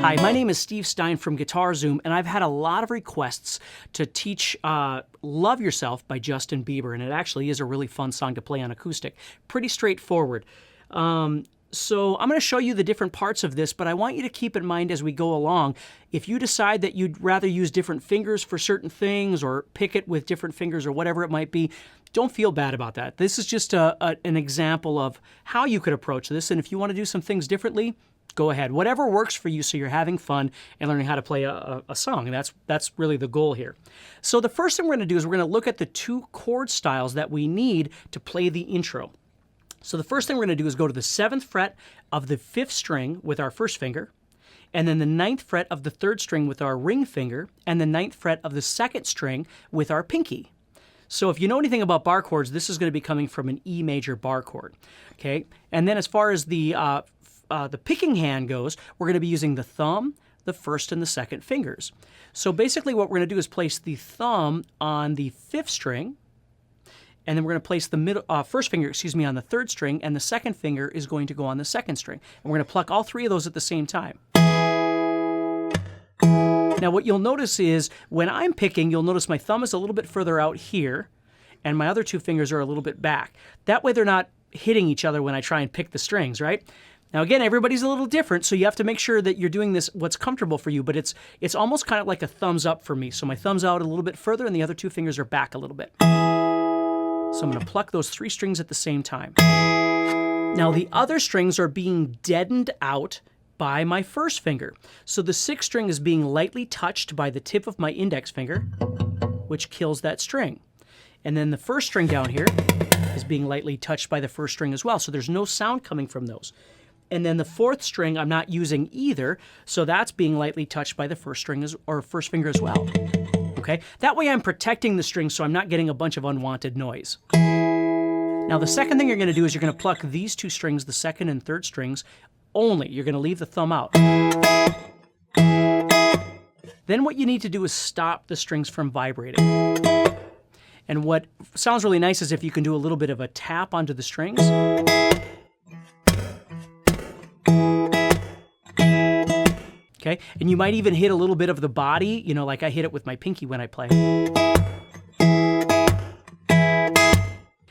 Hi, my name is Steve Stine from GuitarZoom, and I've had a lot of requests to teach Love Yourself by Justin Bieber, and it actually is a really fun song to play on acoustic. Pretty straightforward. So I'm going to show you the different parts of this, but I want you to keep in mind as we go along, if you decide that you'd rather use different fingers for certain things or pick it with different fingers or whatever it might be, don't feel bad about that. This is just an example of how you could approach this, and if you want to do some things differently, go ahead. Whatever works for you so you're having fun and learning how to play a song. And that's really the goal here. So the first thing we're going to do is we're going to look at the two chord styles that we need to play the intro. So the first thing we're going to do is go to the 7th fret of the 5th string with our first finger, and then the 9th fret of the 3rd string with our ring finger, and the 9th fret of the 2nd string with our pinky. So if you know anything about bar chords, this is going to be coming from an E major bar chord. Okay, and then as far as the picking hand goes, we're going to be using the thumb, the 1st, and the 2nd fingers. So basically what we're going to do is place the thumb on the 5th string, and then we're going to place the 1st finger, on the 3rd string, and the 2nd finger is going to go on the 2nd string. And we're going to pluck all 3 of those at the same time. Now what you'll notice is when I'm picking, you'll notice my thumb is a little bit further out here, and my other 2 fingers are a little bit back. That way they're not hitting each other when I try and pick the strings, right? Now again, everybody's a little different, so you have to make sure that you're doing this what's comfortable for you, but it's almost kind of like a thumbs up for me. So my thumb's out a little bit further and the other 2 fingers are back a little bit. So I'm going to pluck those 3 strings at the same time. Now the other strings are being deadened out by my 1st finger. So the 6th string is being lightly touched by the tip of my index finger, which kills that string. And then the 1st string down here is being lightly touched by the 1st string as well, so there's no sound coming from those. And then the 4th string I'm not using either, so that's being lightly touched by the 1st string or 1st finger as well. Okay? That way I'm protecting the string so I'm not getting a bunch of unwanted noise. Now the second thing you're going to do is you're going to pluck these 2 strings, the 2nd and 3rd strings, only. You're going to leave the thumb out. Then what you need to do is stop the strings from vibrating. And what sounds really nice is if you can do a little bit of a tap onto the strings. Okay, and you might even hit a little bit of the body, you know, like I hit it with my pinky when I play.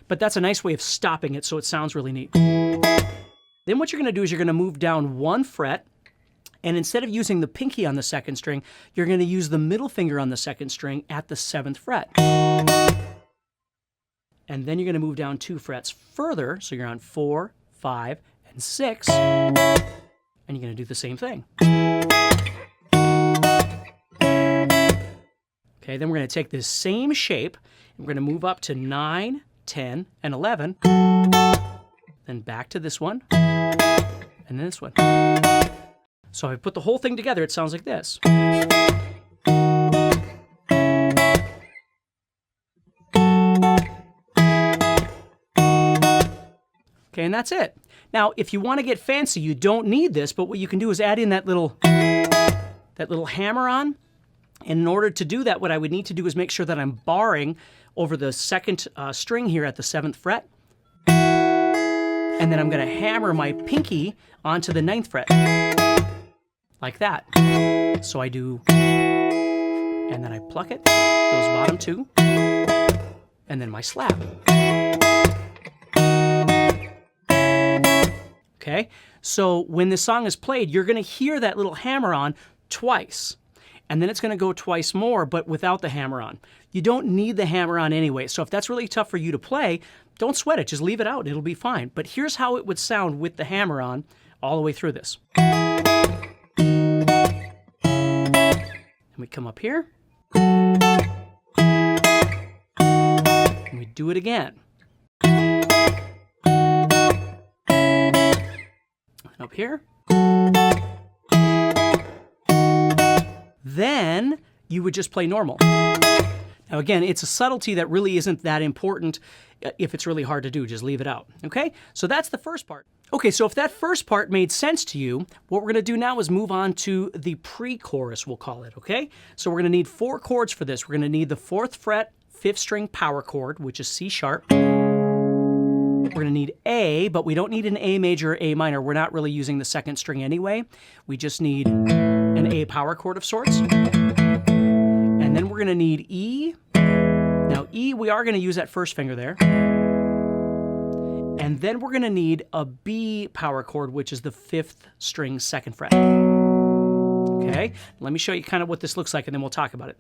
But that's a nice way of stopping it so it sounds really neat. Then what you're going to do is you're going to move down 1 fret, and instead of using the pinky on the 2nd string, you're going to use the middle finger on the 2nd string at the 7th fret. And then you're going to move down 2 frets further, so you're on 4, 5, and 6, and you're going to do the same thing. Okay, then we're going to take this same shape, and we're going to move up to 9, 10, and 11, then back to this one, and then this one. So if I put the whole thing together, it sounds like this. Okay, and that's it. Now, if you want to get fancy, you don't need this, but what you can do is add in that little hammer on. And in order to do that, what I would need to do is make sure that I'm barring over the 2nd string here at the 7th fret. And then I'm going to hammer my pinky onto the 9th fret. Like that. So I do, and then I pluck it, those bottom 2, and then my slap. Okay, so when the song is played, you're going to hear that little hammer on twice. And then it's going to go twice more, but without the hammer on. You don't need the hammer on anyway, so if that's really tough for you to play, don't sweat it, just leave it out, it'll be fine. But here's how it would sound with the hammer on all the way through this. And we come up here. And we do it again. Up here. Then you would just play normal. Now again, it's a subtlety that really isn't that important. If it's really hard to do, just leave it out, okay? So that's the first part. Okay, so if that first part made sense to you, what we're gonna do now is move on to the pre-chorus, we'll call it, okay? So we're gonna need 4 chords for this. We're gonna need the 4th fret, 5th string power chord, which is C sharp. We're gonna need A, but we don't need an A major or A minor. We're not really using the 2nd string anyway. We just need an A power chord of sorts. And then we're gonna need E. Now E, we are gonna use that first finger there. And then we're gonna need a B power chord, which is the 5th string 2nd fret. Okay, let me show you kind of what this looks like and then we'll talk about it.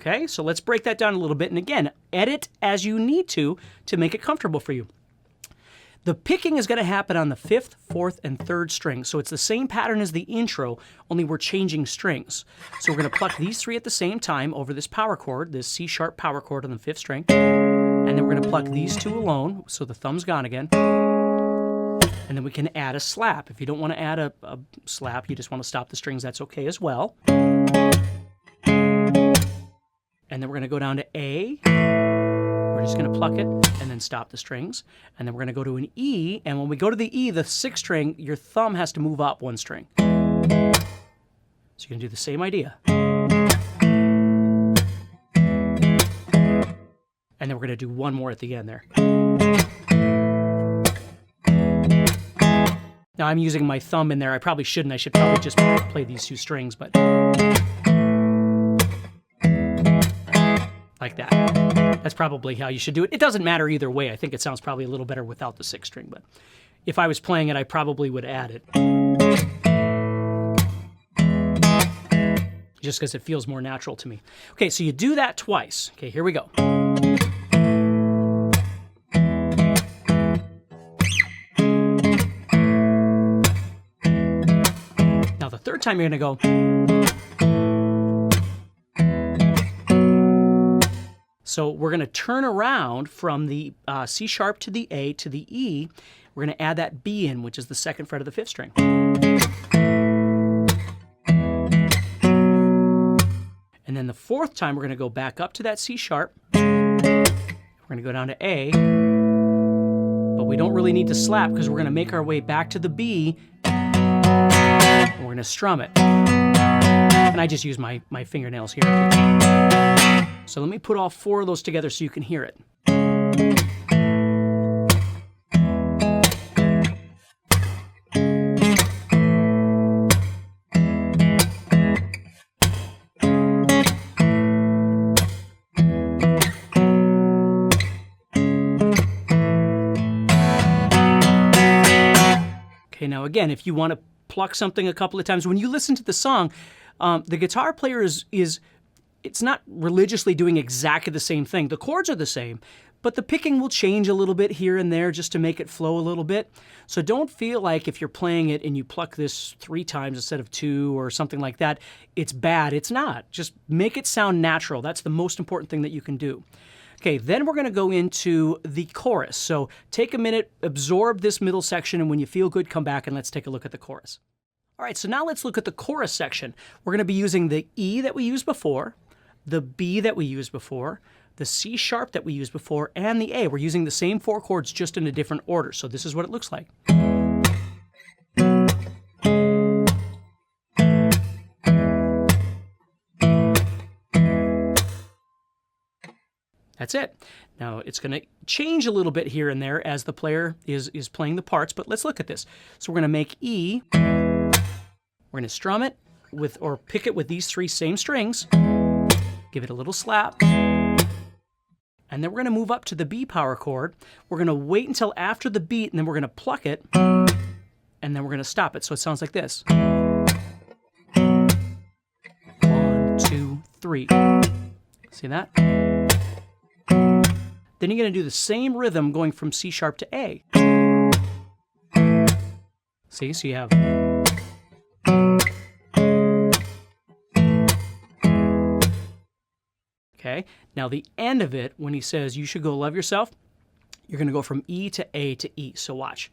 Okay, so let's break that down a little bit. And again, edit as you need to make it comfortable for you. The picking is going to happen on the 5th, 4th, and 3rd string. So it's the same pattern as the intro, only we're changing strings. So we're going to pluck these 3 at the same time over this power chord, this C sharp power chord on the 5th string. And then we're going to pluck these 2 alone, so the thumb's gone again. And then we can add a slap. If you don't want to add a slap, you just want to stop the strings, that's okay as well. And then we're going to go down to A. We're just going to pluck it and then stop the strings. And then we're going to go to an E. And when we go to the E, the 6th string, your thumb has to move up 1 string. So you're going to do the same idea. And then we're going to do 1 more at the end there. Now I'm using my thumb in there. I probably shouldn't. I should probably just play these 2 strings, but like that. That's probably how you should do it. It doesn't matter either way. I think it sounds probably a little better without the 6th string, but if I was playing it, I probably would add it. Just because it feels more natural to me. Okay, so you do that twice. Okay, here we go. Now the 3rd time you're going to go. So we're going to turn around from the C sharp to the A to the E. We're going to add that B in, which is the 2nd fret of the 5th string. And then the 4th time, we're going to go back up to that C sharp. We're going to go down to A. But we don't really need to slap because we're going to make our way back to the B. And we're going to strum it. And I just use my fingernails here. So let me put all 4 of those together so you can hear it. Okay, now again, if you want to pluck something a couple of times, when you listen to the song, the guitar player it's not religiously doing exactly the same thing. The chords are the same, but the picking will change a little bit here and there just to make it flow a little bit. So don't feel like if you're playing it and you pluck this 3 times instead of 2 or something like that, it's bad. It's not. Just make it sound natural. That's the most important thing that you can do. Okay, then we're going to go into the chorus. So take a minute, absorb this middle section, and when you feel good, come back and let's take a look at the chorus. All right, so now let's look at the chorus section. We're going to be using the E that we used before, the B that we used before, the C sharp that we used before, and the A. We're using the same 4 chords just in a different order. So this is what it looks like. That's it. Now it's going to change a little bit here and there as the player is playing the parts, but let's look at this. So we're going to make E. We're going to strum it with, or pick it with these 3 same strings. Give it a little slap. And then we're going to move up to the B power chord. We're going to wait until after the beat, and then we're going to pluck it. And then we're going to stop it. So it sounds like this. 1, 2, 3. See that? Then you're going to do the same rhythm going from C sharp to A. See, so you have... Okay, now the end of it, when he says you should go love yourself, you're going to go from E to A to E. So watch.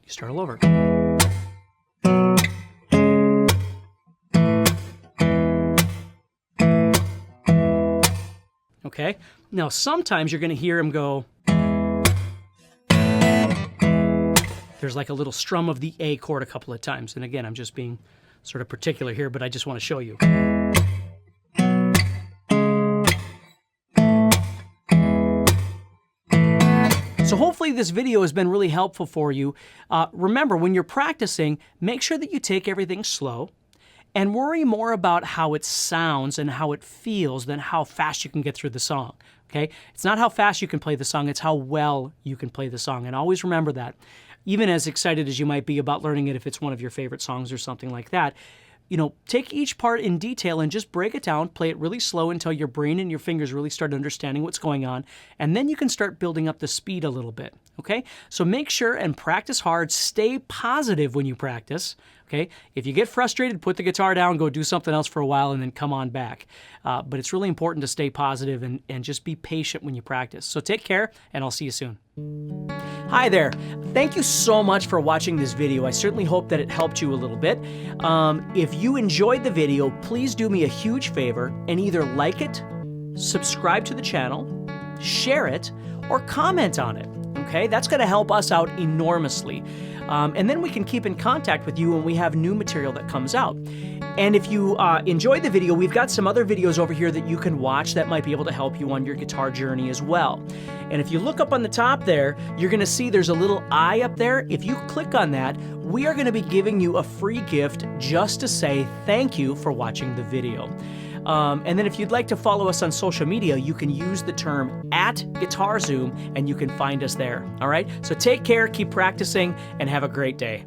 You start all over. Okay, now sometimes you're going to hear him go... There's like a little strum of the A chord a couple of times. And again, I'm just being sort of particular here, but I just want to show you. So hopefully this video has been really helpful for you. Remember, when you're practicing, make sure that you take everything slow and worry more about how it sounds and how it feels than how fast you can get through the song. Okay? It's not how fast you can play the song, it's how well you can play the song. And always remember that. Even as excited as you might be about learning it if it's one of your favorite songs or something like that, you know, take each part in detail and just break it down, play it really slow until your brain and your fingers really start understanding what's going on, and then you can start building up the speed a little bit, okay? So make sure and practice hard, stay positive when you practice, okay? If you get frustrated, put the guitar down, go do something else for a while, and then come on back. But it's really important to stay positive and just be patient when you practice. So take care, and I'll see you soon. Hi there. Thank you so much for watching this video. I certainly hope that it helped you a little bit. If you enjoyed the video, please do me a huge favor and either like it, subscribe to the channel, share it, or comment on it. Okay, that's going to help us out enormously. And then we can keep in contact with you when we have new material that comes out. And if you enjoyed the video, we've got some other videos over here that you can watch that might be able to help you on your guitar journey as well. And if you look up on the top there, you're going to see there's a little eye up there. If you click on that, we are going to be giving you a free gift just to say thank you for watching the video. And then if you'd like to follow us on social media, you can use the term @GuitarZoom and you can find us there. All right? So take care, keep practicing, and have a great day.